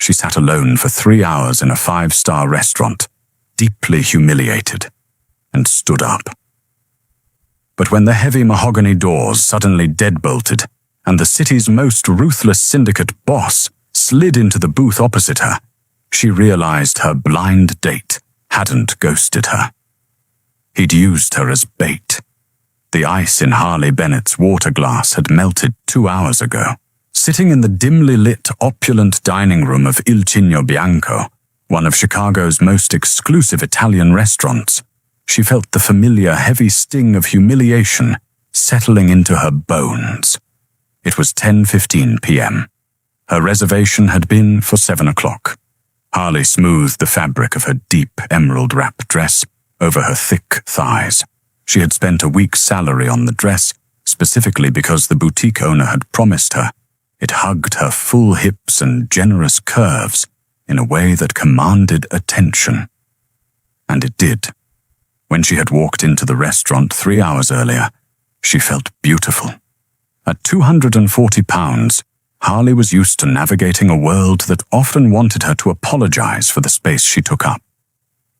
she sat alone for 3 hours in a 5-star restaurant, deeply humiliated, and stood up. But when the heavy mahogany doors suddenly deadbolted and the city's most ruthless syndicate boss slid into the booth opposite her, she realized her blind date hadn't ghosted her. He'd used her as bait. The ice in Harley Bennett's water glass had melted 2 hours ago. Sitting in the dimly lit, opulent dining room of Il Cigno Bianco, one of Chicago's most exclusive Italian restaurants, she felt the familiar heavy sting of humiliation settling into her bones. It was 10:15 p.m. Her reservation had been for 7 o'clock. Harley smoothed the fabric of her deep emerald wrap dress over her thick thighs. She had spent a week's salary on the dress, specifically because the boutique owner had promised her. It hugged her full hips and generous curves in a way that commanded attention. And it did. When she had walked into the restaurant 3 hours earlier, she felt beautiful. At 240 pounds, Harley was used to navigating a world that often wanted her to apologize for the space she took up.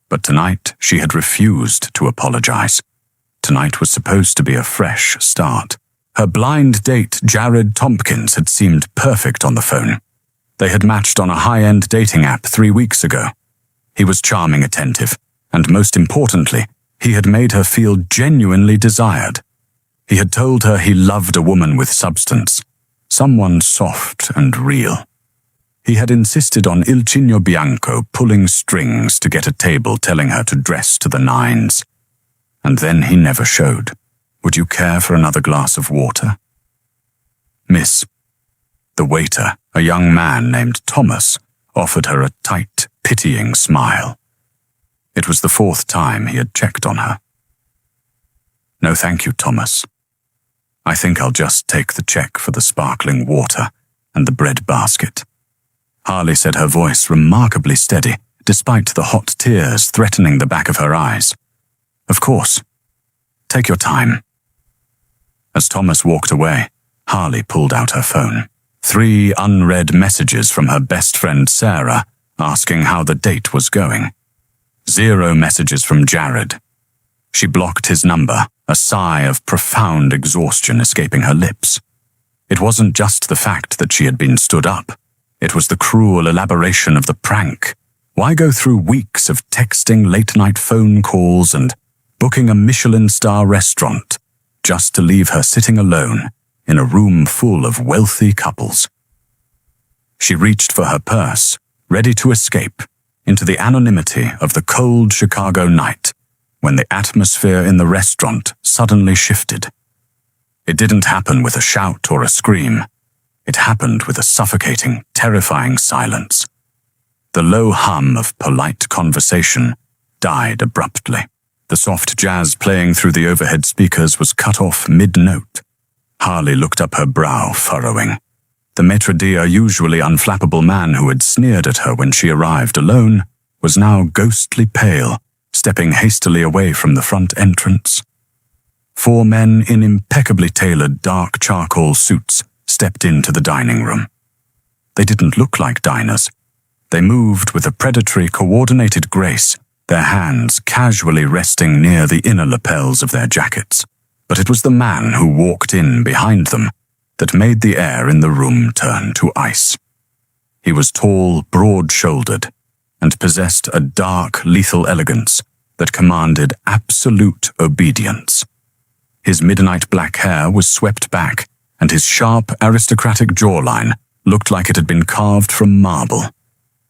But tonight, she had refused to apologize. Tonight was supposed to be a fresh start. Her blind date, Jared Tompkins, had seemed perfect on the phone. They had matched on a high-end dating app 3 weeks ago. He was charming, attentive, and most importantly, he had made her feel genuinely desired. He had told her he loved a woman with substance, someone soft and real. He had insisted on Il Cigno Bianco pulling strings to get a table telling her to dress to the nines. And then he never showed. Would you care for another glass of water? Miss. The waiter, a young man named Thomas, offered her a tight, pitying smile. It was the 4th time he had checked on her. No, thank you, Thomas. I think I'll just take the check for the sparkling water and the bread basket. Harley said, her voice remarkably steady, despite the hot tears threatening the back of her eyes. Of course. Take your time. As Thomas walked away, Harley pulled out her phone. 3 unread messages from her best friend Sarah asking how the date was going. 0 messages from Jared. She blocked his number, a sigh of profound exhaustion escaping her lips. It wasn't just the fact that she had been stood up. It was the cruel elaboration of the prank. Why go through weeks of texting, late-night phone calls, and booking a Michelin-star restaurant just to leave her sitting alone in a room full of wealthy couples? She reached for her purse, ready to escape into the anonymity of the cold Chicago night, when the atmosphere in the restaurant suddenly shifted. It didn't happen with a shout or a scream. It happened with a suffocating, terrifying silence. The low hum of polite conversation died abruptly. The soft jazz playing through the overhead speakers was cut off mid-note. Harley looked up, her brow furrowing. The maître d', a usually unflappable man who had sneered at her when she arrived alone, was now ghostly pale, stepping hastily away from the front entrance. 4 men in impeccably tailored dark charcoal suits stepped into the dining room. They didn't look like diners. They moved with a predatory, coordinated grace, their hands casually resting near the inner lapels of their jackets. But it was the man who walked in behind them that made the air in the room turn to ice. He was tall, broad-shouldered, and possessed a dark, lethal elegance that commanded absolute obedience. His midnight black hair was swept back, and his sharp, aristocratic jawline looked like it had been carved from marble.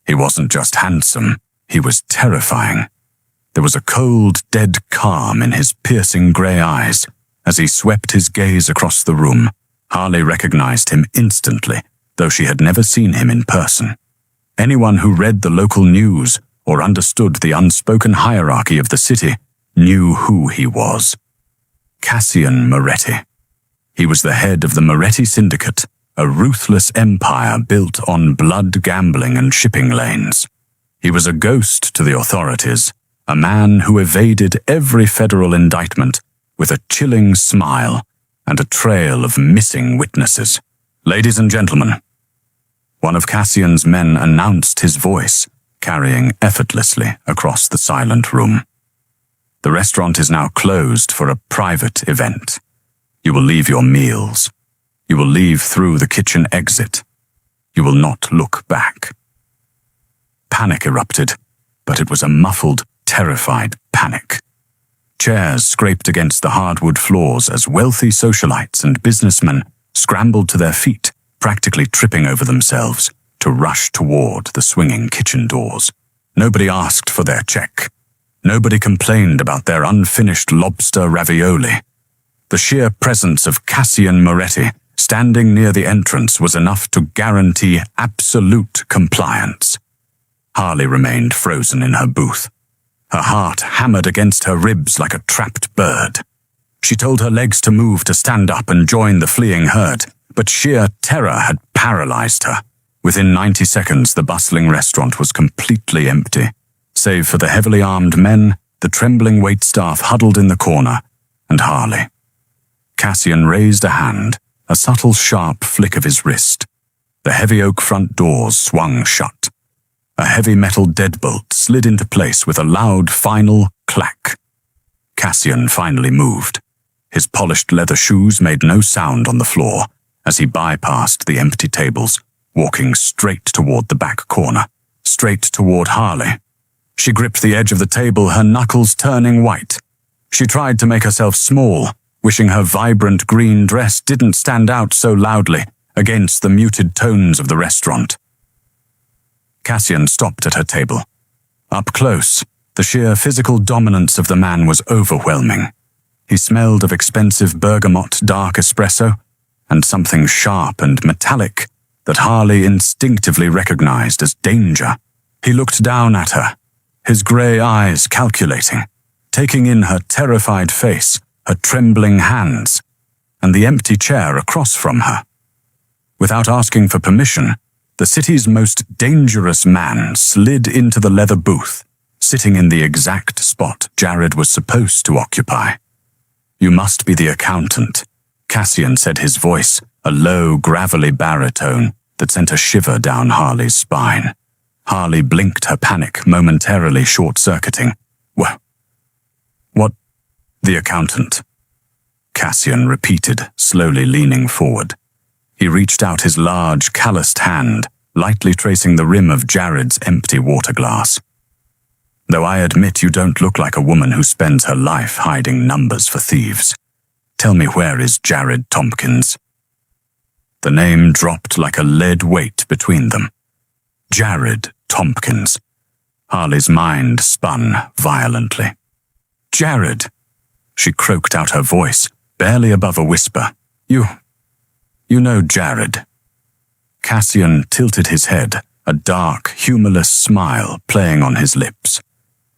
He wasn't just handsome, he was terrifying. There was a cold, dead calm in his piercing grey eyes. As he swept his gaze across the room, Harley recognized him instantly, though she had never seen him in person. Anyone who read the local news or understood the unspoken hierarchy of the city knew who he was. Cassian Moretti. He was the head of the Moretti Syndicate, a ruthless empire built on blood gambling and shipping lanes. He was a ghost to the authorities, a man who evaded every federal indictment with a chilling smile and a trail of missing witnesses. Ladies and gentlemen, One of Cassian's men announced his voice, carrying effortlessly across the silent room. The restaurant is now closed for a private event. You will leave your meals. You will leave through the kitchen exit. You will not look back. Panic erupted, but it was a muffled, terrified panic. Chairs scraped against the hardwood floors as wealthy socialites and businessmen scrambled to their feet, practically tripping over themselves, to rush toward the swinging kitchen doors. Nobody asked for their check. Nobody complained about their unfinished lobster ravioli. The sheer presence of Cassian Moretti standing near the entrance was enough to guarantee absolute compliance. Harley remained frozen in her booth. Her heart hammered against her ribs like a trapped bird. She told her legs to move to stand up and join the fleeing herd, but sheer terror had paralyzed her. Within 90 seconds, the bustling restaurant was completely empty. Save for the heavily armed men, the trembling waitstaff huddled in the corner, and Harley. Cassian raised a hand, a subtle sharp flick of his wrist. The heavy oak front doors swung shut. A heavy metal deadbolt slid into place with a loud final clack. Cassian finally moved. His polished leather shoes made no sound on the floor as he bypassed the empty tables, walking straight toward the back corner, straight toward Harley. She gripped the edge of the table, her knuckles turning white. She tried to make herself small, wishing her vibrant green dress didn't stand out so loudly against the muted tones of the restaurant. Cassian stopped at her table. Up close, the sheer physical dominance of the man was overwhelming. He smelled of expensive bergamot dark espresso and something sharp and metallic that Harley instinctively recognized as danger. He looked down at her, his grey eyes calculating, taking in her terrified face, her trembling hands, and the empty chair across from her. Without asking for permission, the city's most dangerous man slid into the leather booth, sitting in the exact spot Jared was supposed to occupy. "You must be the accountant," Cassian said, his voice a low, gravelly baritone that sent a shiver down Harley's spine. Harley blinked, her panic momentarily short-circuiting. What? The accountant?" Cassian repeated, slowly leaning forward. He reached out his large, calloused hand, lightly tracing the rim of Jared's empty water glass. "Though I admit you don't look like a woman who spends her life hiding numbers for thieves. Tell me, where is Jared Tompkins?" The name dropped like a lead weight between them. Jared Tompkins. Harley's mind spun violently. "Jared!" She croaked out her voice, barely above a whisper. You know Jared." Cassian tilted his head, a dark, humorless smile playing on his lips.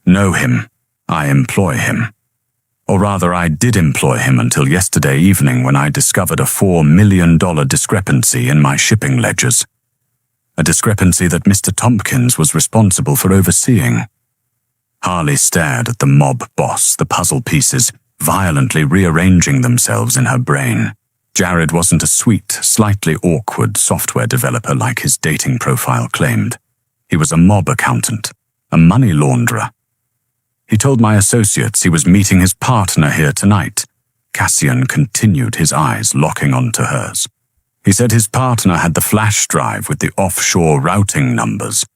"Know him. I employ him. Or rather, I did employ him until yesterday evening when I discovered a $4 million discrepancy in my shipping ledgers. A discrepancy that Mr. Tompkins was responsible for overseeing." Harley stared at the mob boss, the puzzle pieces violently rearranging themselves in her brain. Jared wasn't a sweet, slightly awkward software developer like his dating profile claimed. He was a mob accountant, a money launderer. "He told my associates he was meeting his partner here tonight." Cassian continued, his eyes locking onto hers. "He said his partner had the flash drive with the offshore routing numbers.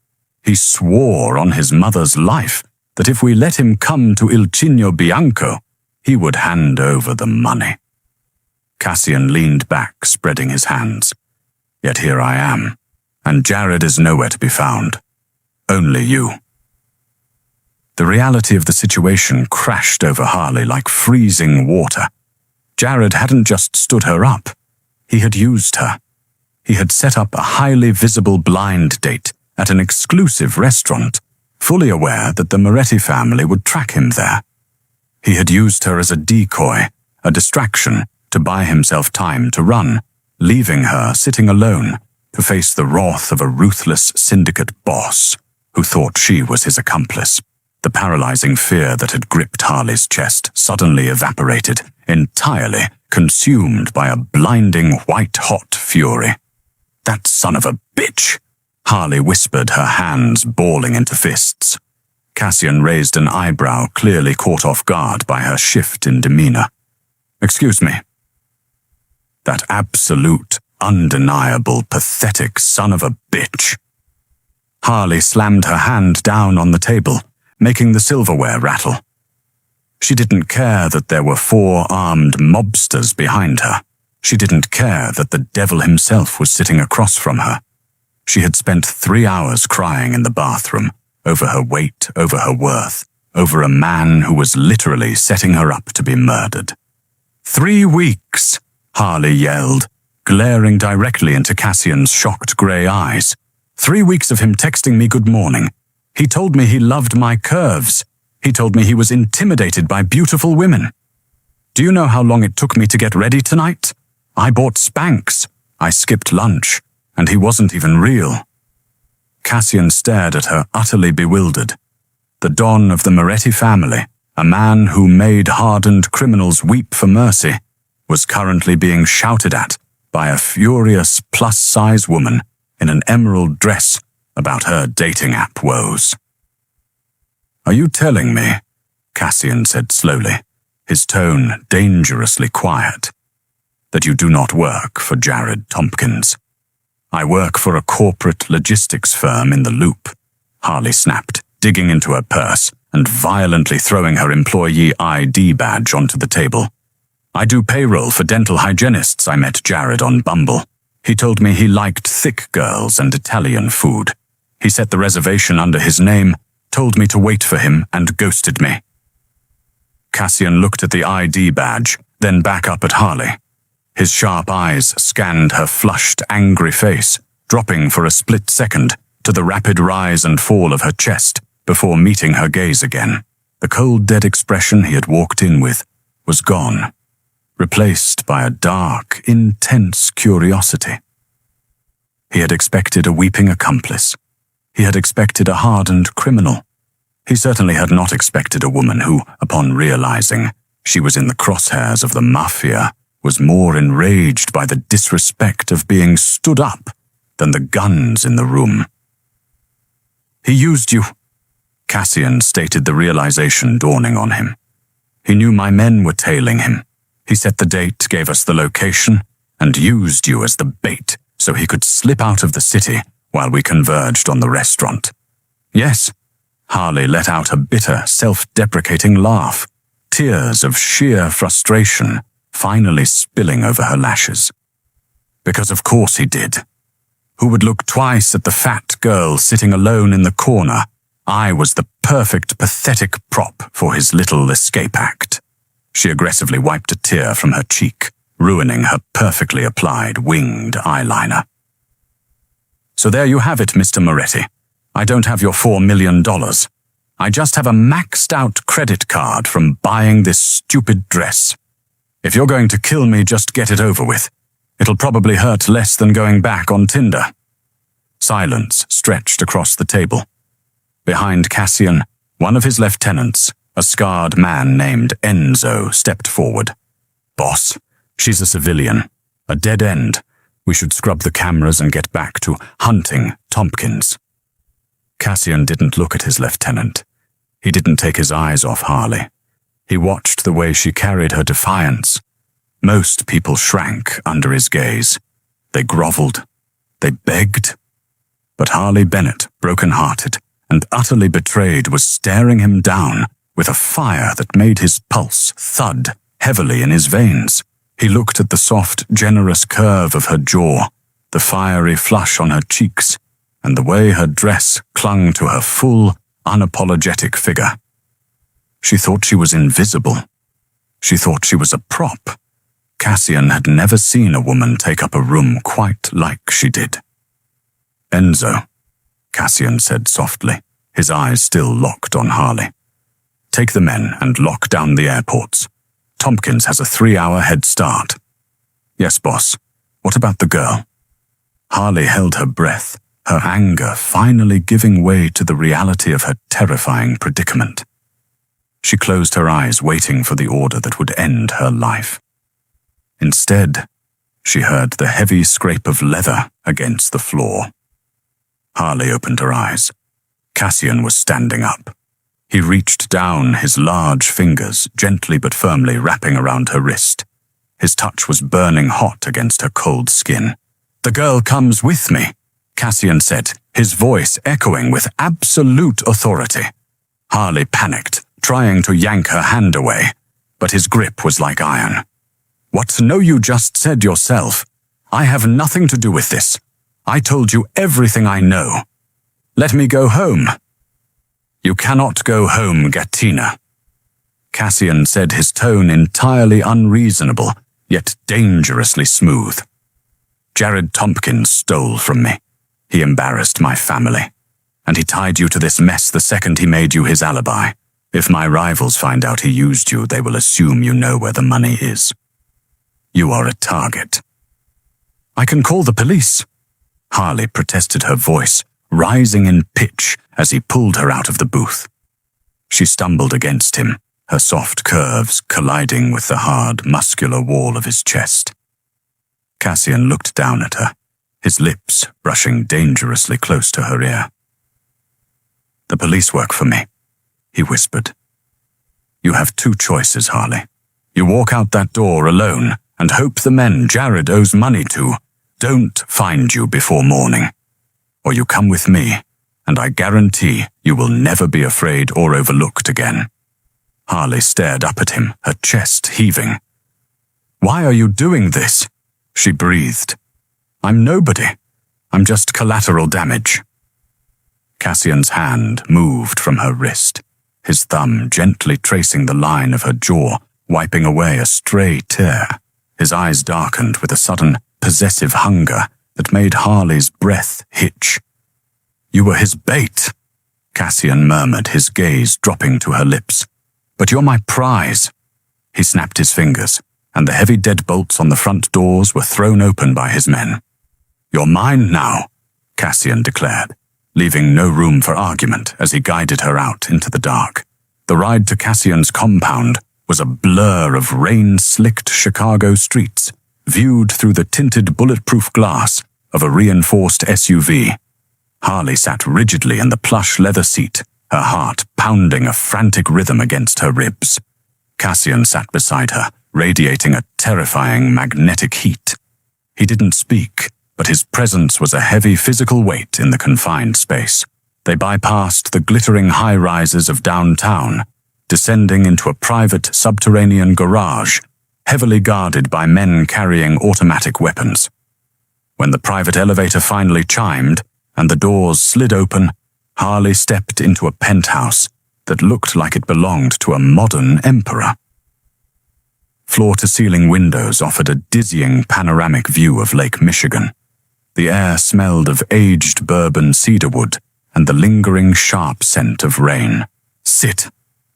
He swore on his mother's life that if we let him come to Il Cigno Bianco, he would hand over the money." Cassian leaned back, spreading his hands. "Yet here I am, and Jared is nowhere to be found. Only you." The reality of the situation crashed over Harley like freezing water. Jared hadn't just stood her up. He had used her. He had set up a highly visible blind date at an exclusive restaurant, fully aware that the Moretti family would track him there. He had used her as a decoy, a distraction, to buy himself time to run, leaving her sitting alone to face the wrath of a ruthless syndicate boss who thought she was his accomplice. The paralyzing fear that had gripped Harley's chest suddenly evaporated, entirely consumed by a blinding white-hot fury. That son of a bitch! Harley whispered, her hands balling into fists. Cassian raised an eyebrow, clearly caught off guard by her shift in demeanor. Excuse me. That absolute, undeniable, pathetic son of a bitch. Harley slammed her hand down on the table, making the silverware rattle. She didn't care that there were 4 armed mobsters behind her. She didn't care that the devil himself was sitting across from her. She had spent 3 hours crying in the bathroom, over her weight, over her worth, over a man who was literally setting her up to be murdered. 3 weeks, Harley yelled, glaring directly into Cassian's shocked grey eyes. 3 weeks of him texting me good morning. He told me he loved my curves. He told me he was intimidated by beautiful women. Do you know how long it took me to get ready tonight? I bought Spanx. I skipped lunch, and he wasn't even real. Cassian stared at her, utterly bewildered. The Don of the Moretti family, a man who made hardened criminals weep for mercy, was currently being shouted at by a furious plus-size woman in an emerald dress about her dating app woes. Are you telling me, Cassian said slowly, his tone dangerously quiet, that you do not work for Jared Tompkins? I work for a corporate logistics firm in the Loop, Harley snapped, digging into her purse and violently throwing her employee ID badge onto the table. I do payroll for dental hygienists. I met Jared on Bumble. He told me he liked thick girls and Italian food. He set the reservation under his name, told me to wait for him, and ghosted me. Cassian looked at the ID badge, then back up at Harley. His sharp eyes scanned her flushed, angry face, dropping for a split second to the rapid rise and fall of her chest before meeting her gaze again. The cold, dead expression he had walked in with was gone, replaced by a dark, intense curiosity. He had expected a weeping accomplice. He had expected a hardened criminal. He certainly had not expected a woman who, upon realizing she was in the crosshairs of the Mafia, was more enraged by the disrespect of being stood up than the guns in the room. He used you, Cassian stated, the realization dawning on him. He knew my men were tailing him. He set the date, gave us the location, and used you as the bait so he could slip out of the city while we converged on the restaurant. Yes, Harley let out a bitter, self-deprecating laugh, tears of sheer frustration finally spilling over her lashes. Because of course he did. Who would look twice at the fat girl sitting alone in the corner? I was the perfect, pathetic prop for his little escape act. She aggressively wiped a tear from her cheek, ruining her perfectly applied winged eyeliner. So there you have it, Mr. Moretti. I don't have your $4 million. I just have a maxed-out credit card from buying this stupid dress. If you're going to kill me, just get it over with. It'll probably hurt less than going back on Tinder. Silence stretched across the table. Behind Cassian, one of his lieutenants, a scarred man named Enzo, stepped forward. Boss, she's a civilian. A dead end. We should scrub the cameras and get back to hunting Tompkins. Cassian didn't look at his lieutenant. He didn't take his eyes off Harley. He watched the way she carried her defiance. Most people shrank under his gaze. They groveled. They begged. But Harley Bennett, broken-hearted and utterly betrayed, was staring him down with a fire that made his pulse thud heavily in his veins. He looked at the soft, generous curve of her jaw, the fiery flush on her cheeks, and the way her dress clung to her full, unapologetic figure. She thought she was invisible. She thought she was a prop. Cassian had never seen a woman take up a room quite like she did. Enzo, Cassian said softly, his eyes still locked on Harley. Take the men and lock down the airports. Tompkins has a 3-hour head start. Yes, boss. What about the girl? Harley held her breath, her anger finally giving way to the reality of her terrifying predicament. She closed her eyes, waiting for the order that would end her life. Instead, she heard the heavy scrape of leather against the floor. Harley opened her eyes. Cassian was standing up. He reached down, his large fingers gently but firmly wrapping around her wrist. His touch was burning hot against her cold skin. "The girl comes with me," Cassian said, his voice echoing with absolute authority. Harley panicked, trying to yank her hand away, but his grip was like iron. "What? No, you just said yourself. I have nothing to do with this. I told you everything I know. Let me go home." "You cannot go home, Gatina," Cassian said, his tone entirely unreasonable, yet dangerously smooth. "Jared Tompkins stole from me. He embarrassed my family. And he tied you to this mess the second he made you his alibi. If my rivals find out he used you, they will assume you know where the money is. You are a target." "I can call the police," Harley protested, her voice rising in pitch as he pulled her out of the booth. She stumbled against him, her soft curves colliding with the hard, muscular wall of his chest. Cassian looked down at her, his lips brushing dangerously close to her ear. "The police work for me," he whispered. "You have two choices, Harley. You walk out that door alone and hope the men Jared owes money to don't find you before morning. Or you come with me, and I guarantee you will never be afraid or overlooked again." Harley stared up at him, her chest heaving. "Why are you doing this?" she breathed. "I'm nobody. I'm just collateral damage." Cassian's hand moved from her wrist, his thumb gently tracing the line of her jaw, wiping away a stray tear. His eyes darkened with a sudden, possessive hunger that made Harley's breath hitch. "You were his bait," Cassian murmured, his gaze dropping to her lips. "But you're my prize." He snapped his fingers, and the heavy deadbolts on the front doors were thrown open by his men. "You're mine now," Cassian declared, leaving no room for argument as he guided her out into the dark. The ride to Cassian's compound was a blur of rain-slicked Chicago streets, viewed through the tinted bulletproof glass of a reinforced SUV. Harley sat rigidly in the plush leather seat, her heart pounding a frantic rhythm against her ribs. Cassian sat beside her, radiating a terrifying magnetic heat. He didn't speak, but his presence was a heavy physical weight in the confined space. They bypassed the glittering high-rises of downtown, descending into a private subterranean garage, heavily guarded by men carrying automatic weapons. When the private elevator finally chimed and the doors slid open, Harley stepped into a penthouse that looked like it belonged to a modern emperor. Floor-to-ceiling windows offered a dizzying panoramic view of Lake Michigan. The air smelled of aged bourbon cedarwood and the lingering sharp scent of rain. "Sit,"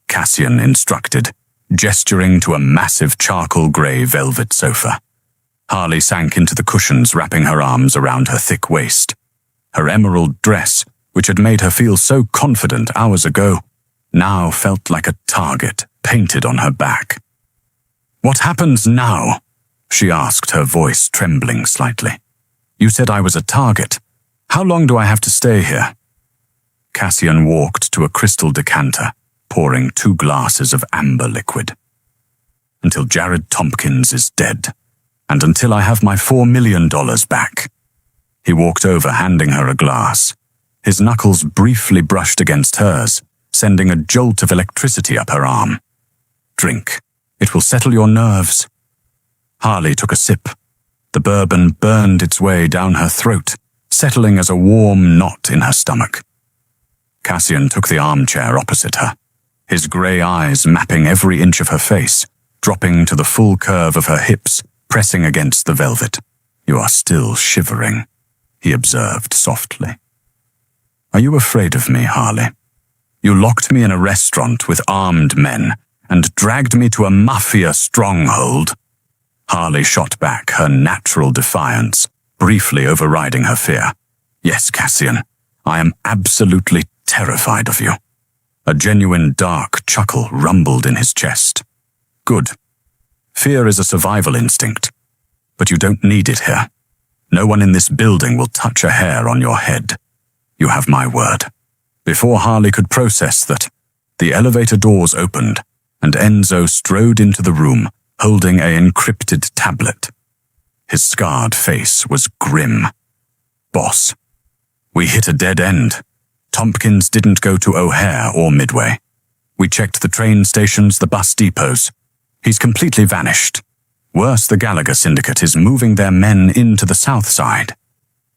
Cassian instructed, gesturing to a massive charcoal-grey velvet sofa. Harley sank into the cushions, wrapping her arms around her thick waist. Her emerald dress, which had made her feel so confident hours ago, now felt like a target painted on her back. "What happens now?" she asked, her voice trembling slightly. "You said I was a target. How long do I have to stay here?" Cassian walked to a crystal decanter, pouring 2 glasses of amber liquid. "Until Jared Tompkins is dead, and until I have my $4 million back." He walked over, handing her a glass. His knuckles briefly brushed against hers, sending a jolt of electricity up her arm. "Drink. It will settle your nerves." Harley took a sip. The bourbon burned its way down her throat, settling as a warm knot in her stomach. Cassian took the armchair opposite her, his grey eyes mapping every inch of her face, dropping to the full curve of her hips, pressing against the velvet. "You are still shivering," he observed softly. "Are you afraid of me, Harley? You locked me in a restaurant with armed men and dragged me to a mafia stronghold." Harley shot back, her natural defiance briefly overriding her fear. "Yes, Cassian, I am absolutely terrified of you." A genuine dark chuckle rumbled in his chest. "Good. Fear is a survival instinct. but you don't need it here. No one in this building will touch a hair on your head. You have my word." Before Harley could process that, the elevator doors opened, and Enzo strode into the room, holding an encrypted tablet. His scarred face was grim. "Boss, we hit a dead end. Tompkins didn't go to O'Hare or Midway. We checked the train stations, the bus depots. He's completely vanished. Worse, the Gallagher syndicate is moving their men into the south side.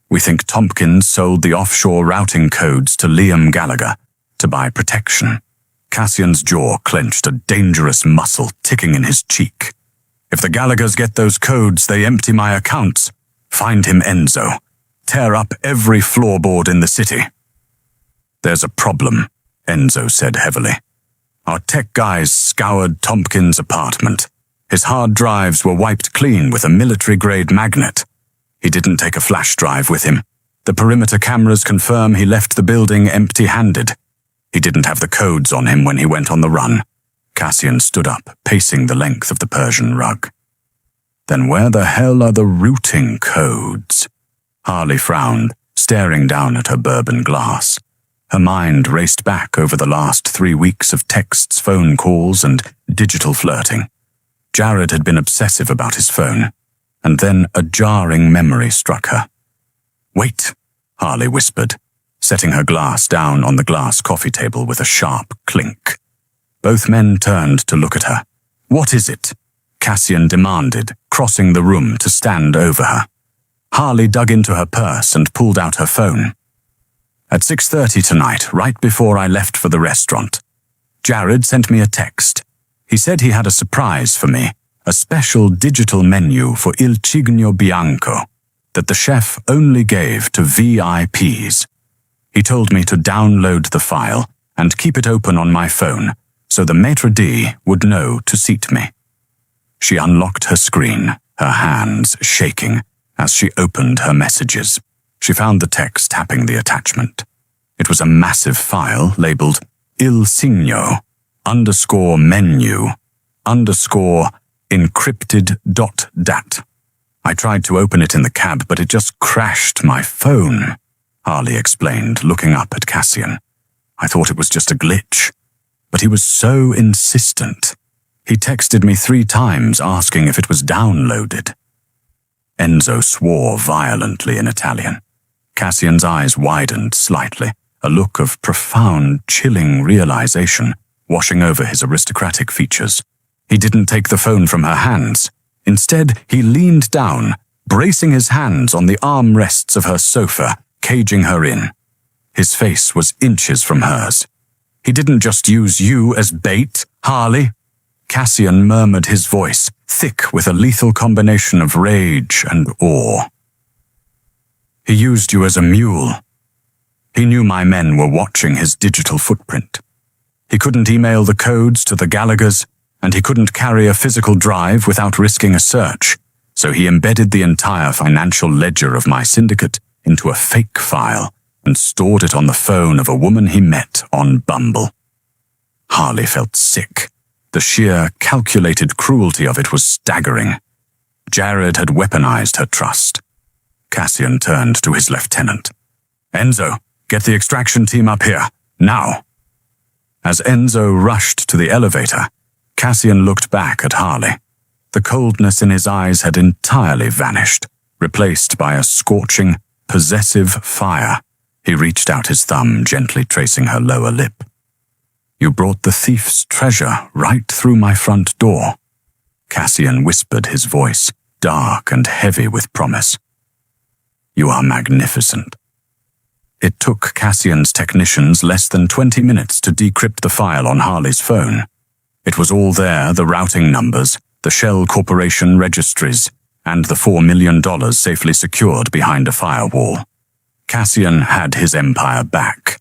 We think Tompkins sold the offshore routing codes to Liam Gallagher to buy protection." Cassian's jaw clenched, a dangerous muscle ticking in his cheek. "If the Gallaghers get those codes, they empty my accounts. Find him, Enzo. Tear up every floorboard in the city." "There's a problem," Enzo said heavily. "Our tech guys scoured Tompkins' apartment. His hard drives were wiped clean with a military-grade magnet. He didn't take a flash drive with him. The perimeter cameras confirm he left the building empty-handed. He didn't have the codes on him when he went on the run." Cassian stood up, pacing the length of the Persian rug. "Then where the hell are the routing codes?" Harley frowned, staring down at her bourbon glass. Her mind raced back over the last 3 weeks of texts, phone calls, and digital flirting. Jared had been obsessive about his phone, and then a jarring memory struck her. "Wait," Harley whispered, setting her glass down on the glass coffee table with a sharp clink. Both men turned to look at her. "What is it?" Cassian demanded, crossing the room to stand over her. Harley dug into her purse and pulled out her phone. "At 6:30 tonight, right before I left for the restaurant, Jared sent me a text. He said he had a surprise for me, a special digital menu for Il Cigno Bianco that the chef only gave to VIPs. He told me to download the file and keep it open on my phone so the maitre d' would know to seat me." She unlocked her screen, her hands shaking as she opened her messages. She found the text tapping the attachment. It was a massive file labeled Il Cigno _menu _encrypted.dat. "I tried to open it in the cab, but it just crashed my phone," Harley explained, looking up at Cassian. "I thought it was just a glitch, but he was so insistent. He texted me 3 times asking if it was downloaded." Enzo swore violently in Italian. Cassian's eyes widened slightly, a look of profound, chilling realization washing over his aristocratic features. He didn't take the phone from her hands. Instead, he leaned down, bracing his hands on the armrests of her sofa, caging her in. His face was inches from hers. "He didn't just use you as bait, Harley." Cassian murmured, his voice thick with a lethal combination of rage and awe. "He used you as a mule. He knew my men were watching his digital footprint. He couldn't email the codes to the Gallaghers, and he couldn't carry a physical drive without risking a search, so he embedded the entire financial ledger of my syndicate into a fake file and stored it on the phone of a woman he met on Bumble." Harley felt sick. The sheer, calculated cruelty of it was staggering. Jared had weaponized her trust. Cassian turned to his lieutenant. "Enzo, get the extraction team up here, now." As Enzo rushed to the elevator, Cassian looked back at Harley. The coldness in his eyes had entirely vanished, replaced by a scorching, possessive fire. He reached out his thumb, gently tracing her lower lip. "You brought the thief's treasure right through my front door," Cassian whispered, his voice dark and heavy with promise. "You are magnificent." It took Cassian's technicians less than 20 minutes to decrypt the file on Harley's phone. It was all there, the routing numbers, the Shell Corporation registries, and the $4 million safely secured behind a firewall. Cassian had his empire back.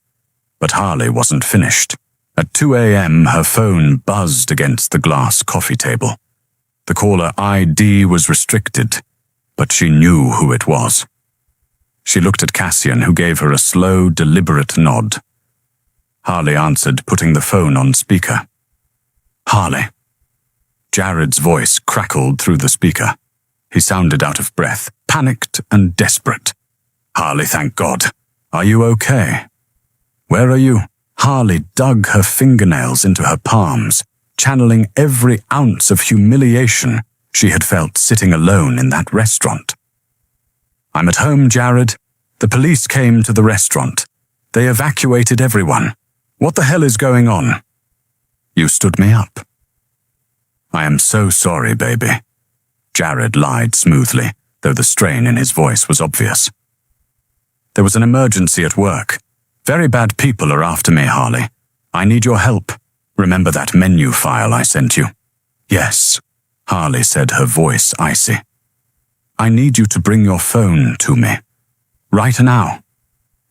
But Harley wasn't finished. At 2 a.m., her phone buzzed against the glass coffee table. The caller ID was restricted, but she knew who it was. She looked at Cassian, who gave her a slow, deliberate nod. Harley answered, putting the phone on speaker. "Harley." Jared's voice crackled through the speaker. He sounded out of breath, panicked and desperate. Harley, thank God. Are you okay? Where are you? Harley dug her fingernails into her palms, channeling every ounce of humiliation she had felt sitting alone in that restaurant. I'm at home, Jared. The police came to the restaurant. They evacuated everyone. What the hell is going on? You stood me up. I am so sorry, baby. Jared lied smoothly, though the strain in his voice was obvious. There was an emergency at work. Very bad people are after me, Harley. I need your help. Remember that menu file I sent you? Yes, Harley said, her voice icy. I need you to bring your phone to me. Right now.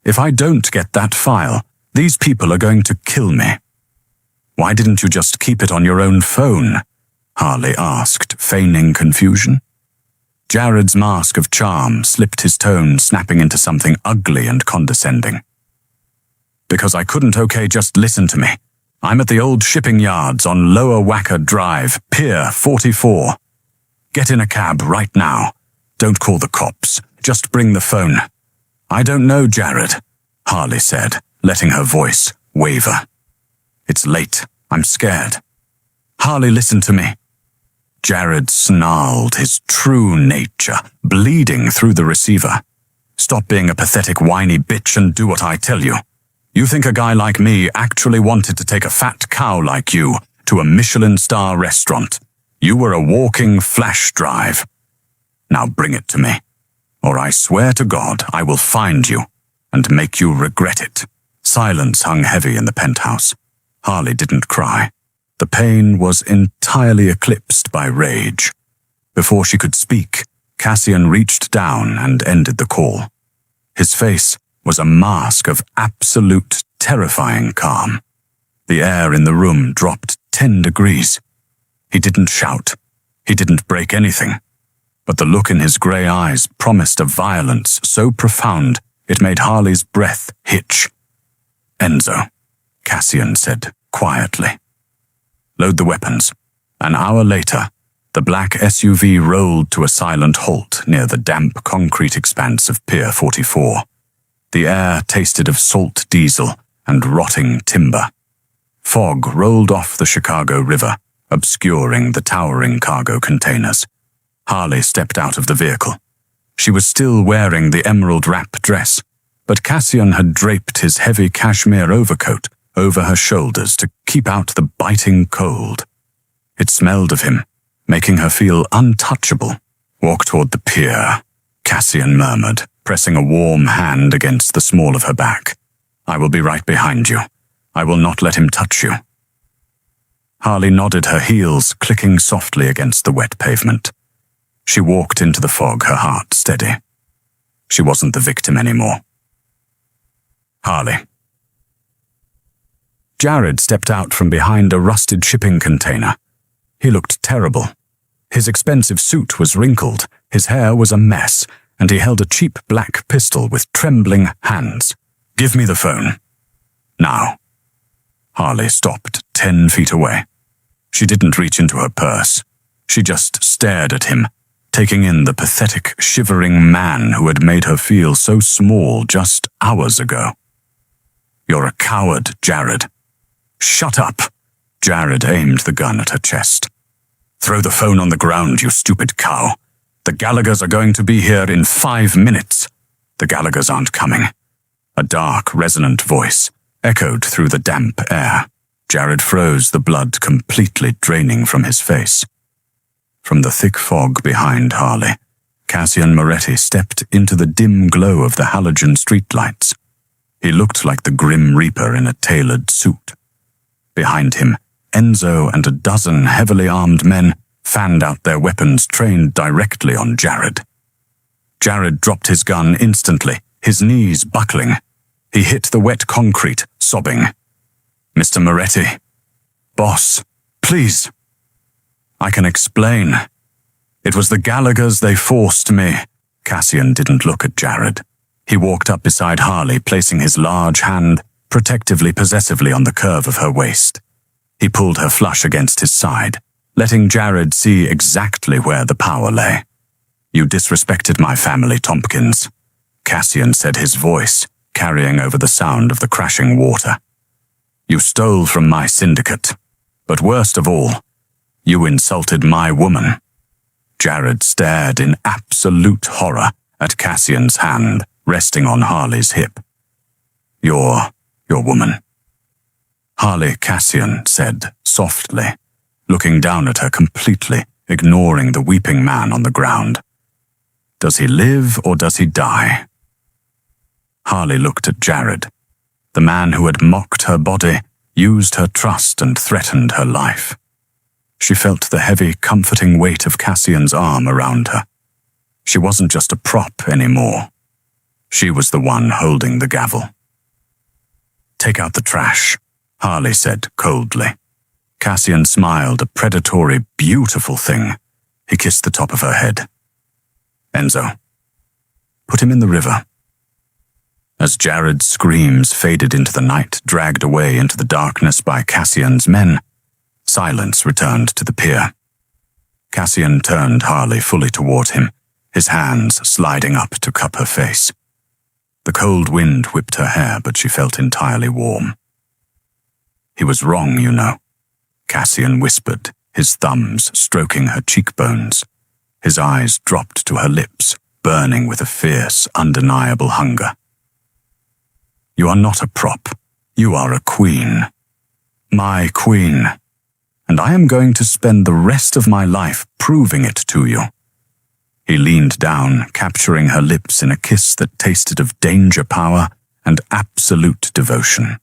If I don't get that file, these people are going to kill me. Why didn't you just keep it on your own phone? Harley asked, feigning confusion. Jared's mask of charm slipped his tone, snapping into something ugly and condescending. Because I couldn't, okay, just listen to me. I'm at the old shipping yards on Lower Wacker Drive, Pier 44. Get in a cab right now. Don't call the cops. Just bring the phone. I don't know, Jared, Harley said, letting her voice waver. It's late. I'm scared. Harley, listen to me. Jared snarled, his true nature bleeding through the receiver. Stop being a pathetic, whiny bitch and do what I tell you. You think a guy like me actually wanted to take a fat cow like you to a Michelin star restaurant? You were a walking flash drive. Now bring it to me, or I swear to God I will find you and make you regret it. Silence hung heavy in the penthouse. Harley didn't cry. The pain was entirely eclipsed by rage. Before she could speak, Cassian reached down and ended the call. His face was a mask of absolute terrifying calm. The air in the room dropped 10 degrees. He didn't shout. He didn't break anything. But the look in his grey eyes promised a violence so profound it made Harley's breath hitch. Enzo, Cassian said quietly. Load the weapons. An hour later, the black SUV rolled to a silent halt near the damp concrete expanse of Pier 44. The air tasted of salt diesel and rotting timber. Fog rolled off the Chicago River, obscuring the towering cargo containers. Harley stepped out of the vehicle. She was still wearing the emerald wrap dress, but Cassian had draped his heavy cashmere overcoat over her shoulders to keep out the biting cold. It smelled of him, making her feel untouchable. Walk toward the pier, Cassian murmured, pressing a warm hand against the small of her back. I will be right behind you. I will not let him touch you. Harley nodded, her heels clicking softly against the wet pavement. She walked into the fog, her heart steady. She wasn't the victim anymore. Harley. Jared stepped out from behind a rusted shipping container. He looked terrible. His expensive suit was wrinkled, his hair was a mess, and he held a cheap black pistol with trembling hands. Give me the phone. Now. Harley stopped 10 feet away. She didn't reach into her purse. She just stared at him, taking in the pathetic, shivering man who had made her feel so small just hours ago. You're a coward, Jared. Shut up. Jared aimed the gun at her chest. Throw the phone on the ground, you stupid cow. The Gallaghers are going to be here in 5 minutes. The Gallaghers aren't coming. A dark, resonant voice echoed through the damp air. Jared froze, the blood completely draining from his face. From the thick fog behind Harley, Cassian Moretti stepped into the dim glow of the halogen streetlights. He looked like the Grim Reaper in a tailored suit. Behind him, Enzo and a dozen heavily armed men fanned out their weapons trained directly on Jared. Jared dropped his gun instantly, his knees buckling. He hit the wet concrete, sobbing. Mr. Moretti. Boss, please. I can explain. It was the Gallaghers, they forced me. Cassian didn't look at Jared. He walked up beside Harley, placing his large hand protectively, possessively on the curve of her waist. He pulled her flush against his side, letting Jared see exactly where the power lay. You disrespected my family, Tompkins, Cassian said, his voice carrying over the sound of the crashing water. You stole from my syndicate, but worst of all, you insulted my woman. Jared stared in absolute horror at Cassian's hand resting on Harley's hip. Your woman. Harley, Cassian said softly, looking down at her completely, ignoring the weeping man on the ground. Does he live or does he die? Harley looked at Jared, the man who had mocked her body, used her trust and threatened her life. She felt the heavy, comforting weight of Cassian's arm around her. She wasn't just a prop anymore. She was the one holding the gavel. Take out the trash, Harley said coldly. Cassian smiled, a predatory, beautiful thing. He kissed the top of her head. Enzo, put him in the river. As Jared's screams faded into the night, dragged away into the darkness by Cassian's men, silence returned to the pier. Cassian turned Harley fully toward him, his hands sliding up to cup her face. The cold wind whipped her hair, but she felt entirely warm. He was wrong, you know, Cassian whispered, his thumbs stroking her cheekbones. His eyes dropped to her lips, burning with a fierce, undeniable hunger. You are not a prop. You are a queen. My queen. And I am going to spend the rest of my life proving it to you. He leaned down, capturing her lips in a kiss that tasted of danger power and absolute devotion.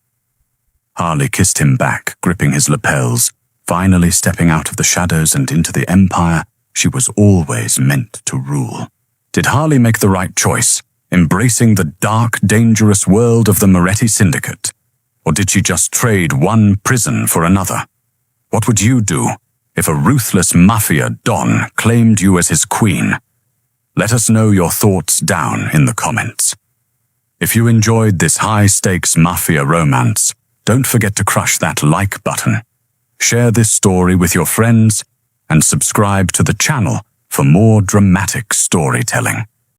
Harley kissed him back, gripping his lapels, finally stepping out of the shadows and into the empire she was always meant to rule. Did Harley make the right choice, embracing the dark, dangerous world of the Moretti Syndicate? Or did she just trade one prison for another? What would you do if a ruthless Mafia Don claimed you as his queen? Let us know your thoughts down in the comments. If you enjoyed this high-stakes Mafia romance, don't forget to crush that like button. Share this story with your friends and subscribe to the channel for more dramatic storytelling.